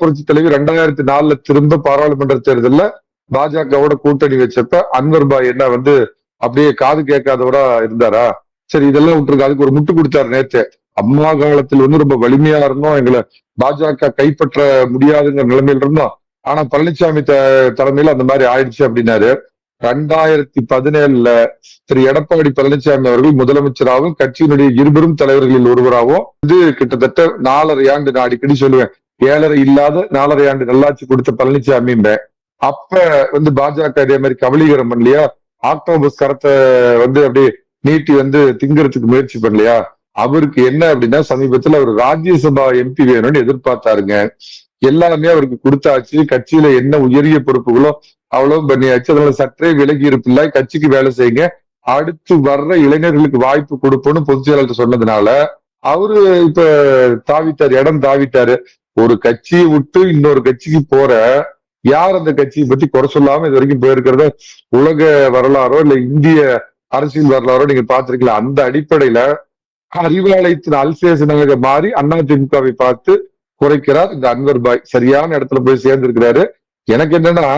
புரட்சி தலைவர் 2004 திரும்ப பாராளுமன்ற தேர்தல்ல பாஜகவோட கூட்டணி வச்சப்ப அன்வர் பாய் என்ன அப்படியே காது கேட்காதவரா இருந்தாரா? சரி, இதெல்லாம் விட்டுருக்கு. அதுக்கு ஒரு முட்டு கொடுத்தாரு நேத்து. அம்மா காலத்தில் ரொம்ப வலிமையா இருந்தோம், எங்களை பாஜக கைப்பற்ற முடியாதுங்கிற நிலைமையில இருந்தோம். ஆனா பழனிசாமி தலைமையில அந்த மாதிரி ஆயிடுச்சு அப்படின்னாரு. 2017 திரு எடப்பாடி பழனிசாமி அவர்கள் முதலமைச்சராகவும் கட்சியினுடைய இருபெரும் தலைவர்களில் ஒருவராகவும் கிட்டத்தட்ட 4.5 ஆண்டு, நான் அடிக்கடி சொல்லுவேன், 7.5 இல்லாத 4.5 ஆண்டு நல்லாட்சி கொடுத்த பழனிசாமி. அப்ப பாஜக இதே மாதிரி கபலீகரம் பண்ணலையா? ஆக்டோபஸ் கரத்தை அப்படியே நீட்டி திங்கிறதுக்கு முயற்சி பண்ணலையா? அவருக்கு என்ன அப்படின்னா, சமீபத்துல அவர் ராஜ்யசபா எம்பி வேணும்னு எதிர்பார்த்தாருங்க. எல்லாமே அவருக்கு கொடுத்தாச்சு. கட்சியில என்ன உயரிய பொறுப்புகளோ அவ்வளவு பண்ணியாச்சு. அதனால சற்றே விலகி இருப்பில்லை, கட்சிக்கு வேலை செய்யுங்க, அடுத்து வர்ற இளைஞர்களுக்கு வாய்ப்பு கொடுப்போம்னு பொதுச் செயலாளர் சொன்னதுனால அவரு இப்ப தாவிட்டாரு, இடம் தாவிட்டாரு. ஒரு கட்சியை விட்டு இன்னொரு கட்சிக்கு போற யார் அந்த கட்சியை பத்தி குறை சொல்லாம இது வரைக்கும் போயிருக்கிறத உலக வரலாறோ இல்ல இந்திய அரசியல் வரலாறோ நீங்க பாத்திருக்கலாம். அந்த அடிப்படையில அறிவாலயத்தின் அல்சேஷனாக மாறி அதிமுகவை பார்த்து குறைக்கிறார் இந்த அன்வர் பாய். சரியான இடத்துல போய் சேர்ந்திருக்கிறாரு. எனக்கு என்னன்னா,